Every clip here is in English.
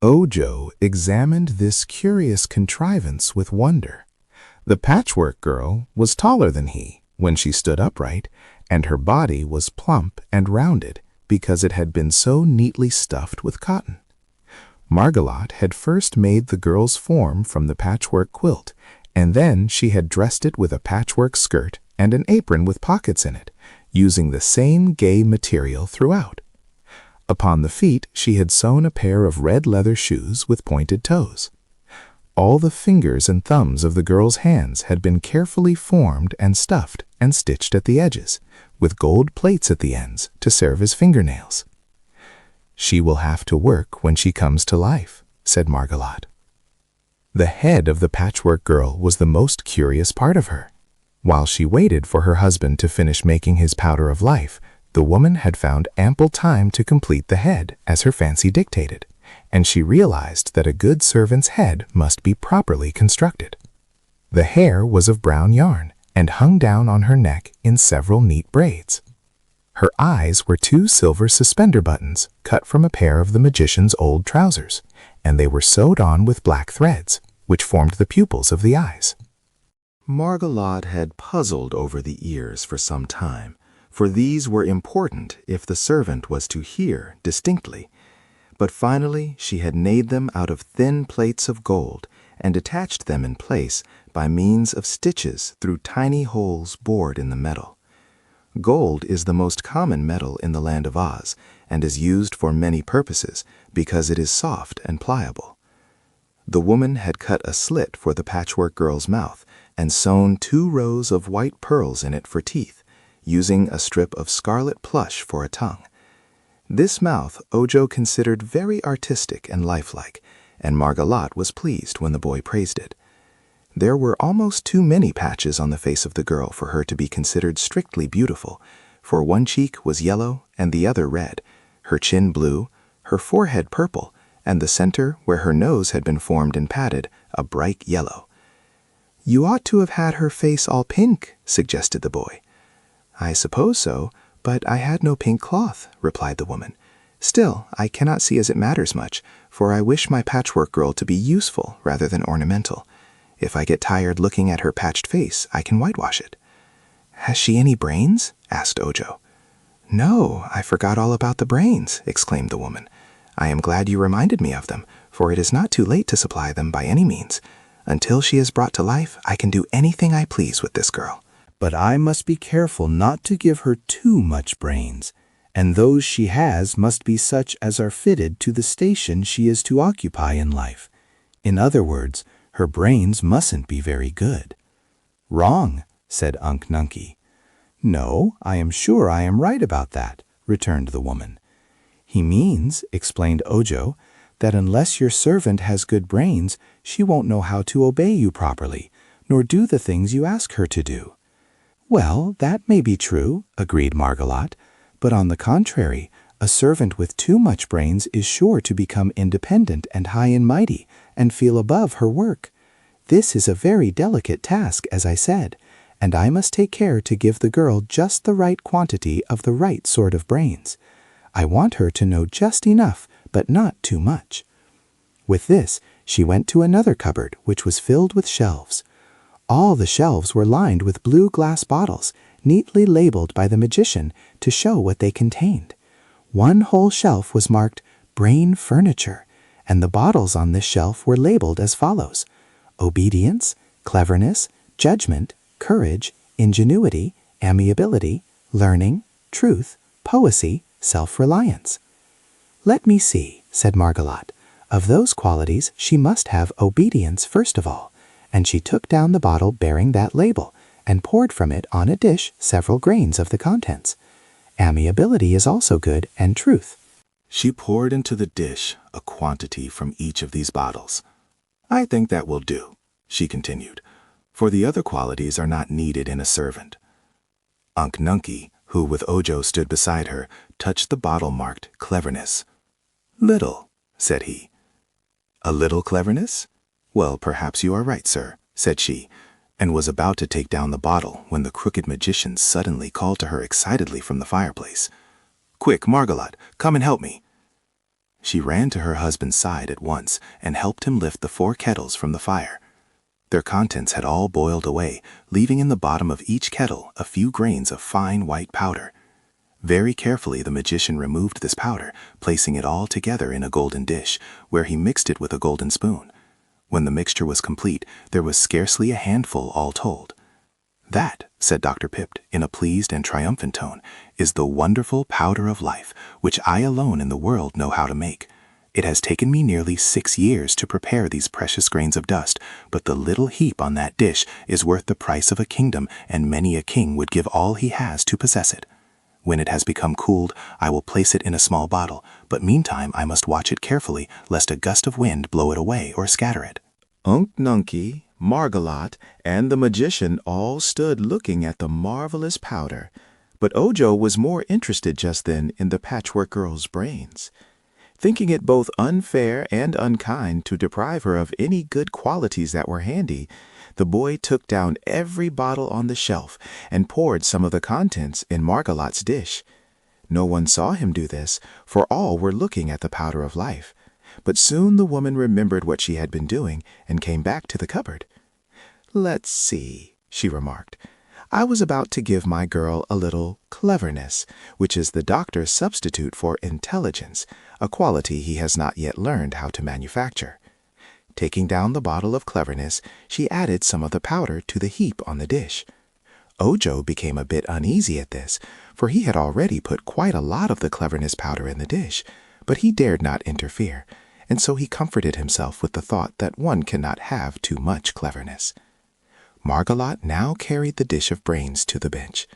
Ojo examined this curious contrivance with wonder. The Patchwork Girl was taller than he when she stood upright, and her body was plump and rounded because it had been so neatly stuffed with cotton. Margolot had first made the girl's form from the patchwork quilt, and then she had dressed it with a patchwork skirt and an apron with pockets in it, using the same gay material throughout. Upon the feet she had sewn a pair of red leather shoes with pointed toes. All the fingers and thumbs of the girl's hands had been carefully formed and stuffed and stitched at the edges, with gold plates at the ends to serve as fingernails. "She will have to work when she comes to life," said Margolot. The head of the Patchwork Girl was the most curious part of her. While she waited for her husband to finish making his powder of life, the woman had found ample time to complete the head as her fancy dictated, and she realized that a good servant's head must be properly constructed. The hair was of brown yarn and hung down on her neck in several neat braids. Her eyes were 2 silver suspender buttons cut from a pair of the magician's old trousers, and they were sewed on with black threads, which formed the pupils of the eyes. Margolot had puzzled over the ears for some time, for these were important if the servant was to hear distinctly. But finally she had made them out of thin plates of gold and attached them in place by means of stitches through tiny holes bored in the metal. Gold is the most common metal in the land of Oz and is used for many purposes because it is soft and pliable. The woman had cut a slit for the Patchwork Girl's mouth and sewn 2 rows of white pearls in it for teeth, using a strip of scarlet plush for a tongue. This mouth Ojo considered very artistic and lifelike, and Margolot was pleased when the boy praised it. There were almost too many patches on the face of the girl for her to be considered strictly beautiful, for one cheek was yellow and the other red, her chin blue, her forehead purple, and the center, where her nose had been formed and padded, a bright yellow. "You ought to have had her face all pink," suggested the boy. "I suppose so, but I had no pink cloth," replied the woman. "Still, I cannot see as it matters much, for I wish my Patchwork Girl to be useful rather than ornamental. If I get tired looking at her patched face, I can whitewash it." "Has she any brains?" asked Ojo. "No, I forgot all about the brains," exclaimed the woman. "I am glad you reminded me of them, for it is not too late to supply them by any means. Until she is brought to life, I can do anything I please with this girl." "But I must be careful not to give her too much brains, and those she has must be such as are fitted to the station she is to occupy in life. In other words, her brains mustn't be very good." "Wrong," said Unc Nunkie. "No, I am sure I am right about that," returned the woman. "He means," explained Ojo, "that unless your servant has good brains, she won't know how to obey you properly, nor do the things you ask her to do." "Well, that may be true," agreed Margolot, "but on the contrary, a servant with too much brains is sure to become independent and high and mighty, and feel above her work. This is a very delicate task, as I said, and I must take care to give the girl just the right quantity of the right sort of brains. I want her to know just enough, but not too much." With this, she went to another cupboard, which was filled with shelves. All the shelves were lined with blue glass bottles, neatly labeled by the magician to show what they contained. One whole shelf was marked Brain Furniture, and the bottles on this shelf were labeled as follows: obedience, cleverness, judgment, courage, ingenuity, amiability, learning, truth, poesy, self-reliance. "Let me see," said Margolot. "Of those qualities she must have obedience first of all," and she took down the bottle bearing that label and poured from it on a dish several grains of the contents. "Amiability is also good, and truth." She poured into the dish a quantity from each of these bottles. "I think that will do," she continued, "for the other qualities are not needed in a servant." Unc Nunkie, who with Ojo stood beside her, touched the bottle marked Cleverness. "Little," said he. "A little cleverness? Well, perhaps you are right, sir," said she, and was about to take down the bottle when the crooked magician suddenly called to her excitedly from the fireplace. "Quick, Margolot, come and help me." She ran to her husband's side at once and helped him lift the 4 kettles from the fire. Their contents had all boiled away, leaving in the bottom of each kettle a few grains of fine white powder. Very carefully the magician removed this powder, placing it all together in a golden dish, where he mixed it with a golden spoon. When the mixture was complete, there was scarcely a handful all told. "That," said Dr. Pipt, in a pleased and triumphant tone, "is the wonderful powder of life, which I alone in the world know how to make. It has taken me nearly 6 years to prepare these precious grains of dust, but the little heap on that dish is worth the price of a kingdom, and many a king would give all he has to possess it. When it has become cooled, I will place it in a small bottle, but meantime I must watch it carefully, lest a gust of wind blow it away or scatter it." Unc Nunkie, Margolot, and the magician all stood looking at the marvelous powder, but Ojo was more interested just then in the Patchwork Girl's brains. Thinking it both unfair and unkind to deprive her of any good qualities that were handy, the boy took down every bottle on the shelf and poured some of the contents in Margolot's dish. No one saw him do this, for all were looking at the powder of life. But soon the woman remembered what she had been doing and came back to the cupboard. "Let's see," she remarked. "I was about to give my girl a little cleverness, which is the doctor's substitute for intelligence, a quality he has not yet learned how to manufacture." Taking down the bottle of cleverness, she added some of the powder to the heap on the dish. Ojo became a bit uneasy at this, for he had already put quite a lot of the cleverness powder in the dish, but he dared not interfere, and so he comforted himself with the thought that one cannot have too much cleverness. Margolot now carried the dish of brains to the bench.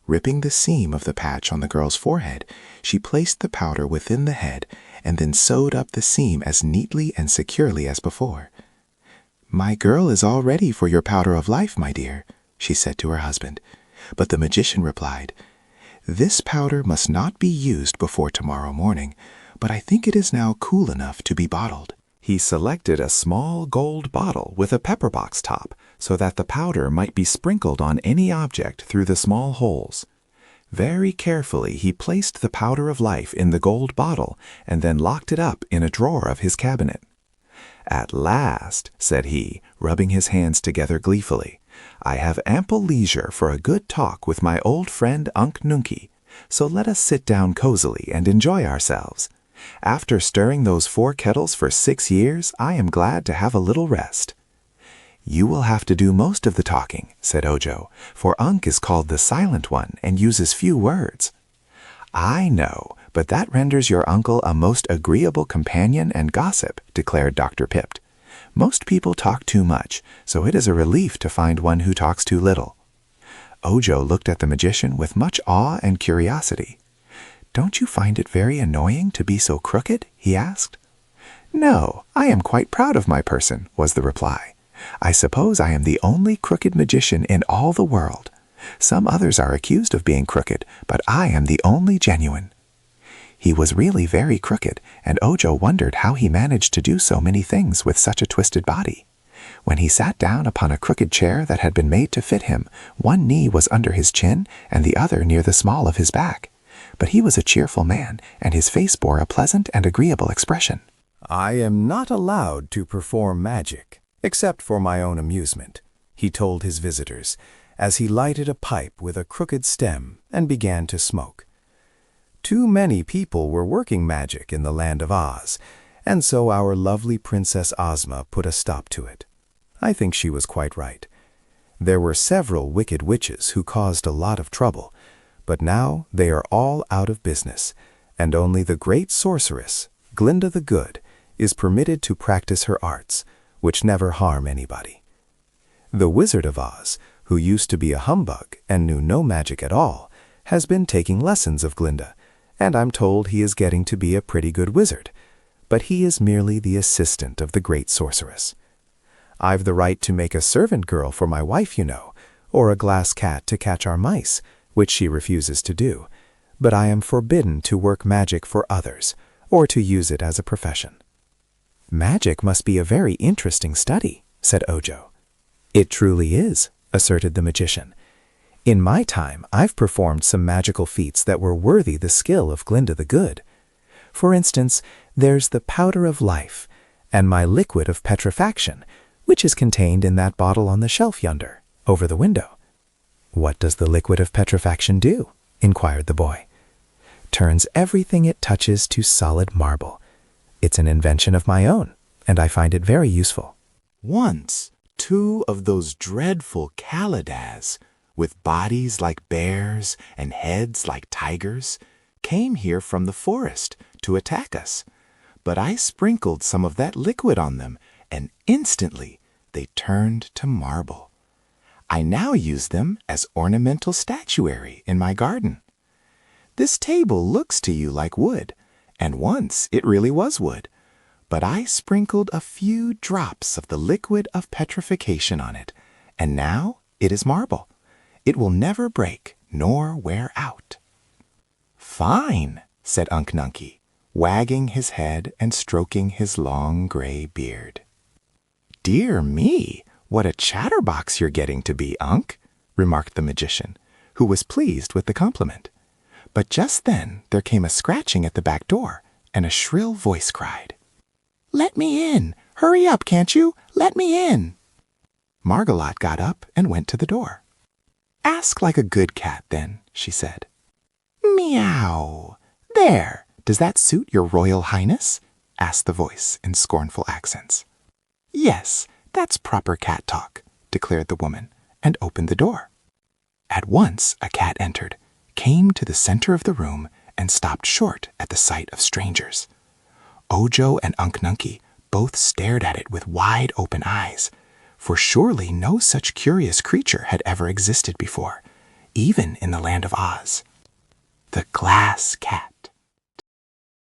Ripping the seam of the patch on the girl's forehead, she placed the powder within the head and then sewed up the seam as neatly and securely as before. "My girl is all ready for your powder of life, my dear," she said to her husband. But the magician replied, "This powder must not be used before tomorrow morning, but I think it is now cool enough to be bottled." He selected a small gold bottle with a pepperbox top so that the powder might be sprinkled on any object through the small holes. Very carefully he placed the powder of life in the gold bottle and then locked it up in a drawer of his cabinet. "At last," said he, rubbing his hands together gleefully, "I have ample leisure for a good talk with my old friend Unc Nunkie, so let us sit down cozily and enjoy ourselves. After stirring those 4 kettles for 6 years, I am glad to have a little rest." "You will have to do most of the talking," said Ojo, "for Unc is called the Silent One and uses few words." "I know, but that renders your uncle a most agreeable companion and gossip," declared Dr. Pipt. "Most people talk too much, so it is a relief to find one who talks too little." Ojo looked at the magician with much awe and curiosity. "Don't you find it very annoying to be so crooked?" he asked. "No, I am quite proud of my person," was the reply. "I suppose I am the only crooked magician in all the world. Some others are accused of being crooked, but I am the only genuine." He was really very crooked, and Ojo wondered how he managed to do so many things with such a twisted body. When he sat down upon a crooked chair that had been made to fit him, one knee was under his chin and the other near the small of his back. But he was a cheerful man, and his face bore a pleasant and agreeable expression. "I am not allowed to perform magic, except for my own amusement," he told his visitors, as he lighted a pipe with a crooked stem and began to smoke. Too many people were working magic in the land of Oz, and so our lovely Princess Ozma put a stop to it. I think she was quite right. There were several wicked witches who caused a lot of trouble, but now they are all out of business, and only the great sorceress, Glinda the Good, is permitted to practice her arts, which never harm anybody. The Wizard of Oz, who used to be a humbug and knew no magic at all, has been taking lessons of Glinda, and I'm told he is getting to be a pretty good wizard, but he is merely the assistant of the great sorceress. I've the right to make a servant girl for my wife, you know, or a glass cat to catch our mice, which she refuses to do, but I am forbidden to work magic for others, or to use it as a profession." "Magic must be a very interesting study," said Ojo. "It truly is," asserted the magician. "In my time, I've performed some magical feats that were worthy the skill of Glinda the Good. For instance, there's the powder of life, and my liquid of petrifaction, which is contained in that bottle on the shelf yonder, over the window." "What does the liquid of petrifaction do?" inquired the boy. "Turns everything it touches to solid marble. It's an invention of my own, and I find it very useful." Once, 2 of those dreadful Kalidas, with bodies like bears and heads like tigers, came here from the forest to attack us. But I sprinkled some of that liquid on them, and instantly they turned to marble. I now use them as ornamental statuary in my garden. This table looks to you like wood, and once it really was wood, but I sprinkled a few drops of the liquid of petrification on it, and now it is marble. It will never break nor wear out." "Fine," said Unc Nunkie, wagging his head and stroking his long gray beard. "Dear me, what a chatterbox you're getting to be, Unc," remarked the magician, who was pleased with the compliment. But just then there came a scratching at the back door, and a shrill voice cried, "Let me in! Hurry up, can't you? Let me in!" Margolot got up and went to the door. "Ask like a good cat, then," she said. "Meow! There! Does that suit your royal highness?" asked the voice in scornful accents. "Yes, that's proper cat talk," declared the woman, and opened the door. At once a cat entered, came to the center of the room, and stopped short at the sight of strangers. Ojo and Unc Nunkie both stared at it with wide open eyes, for surely no such curious creature had ever existed before, even in the land of Oz. The glass cat.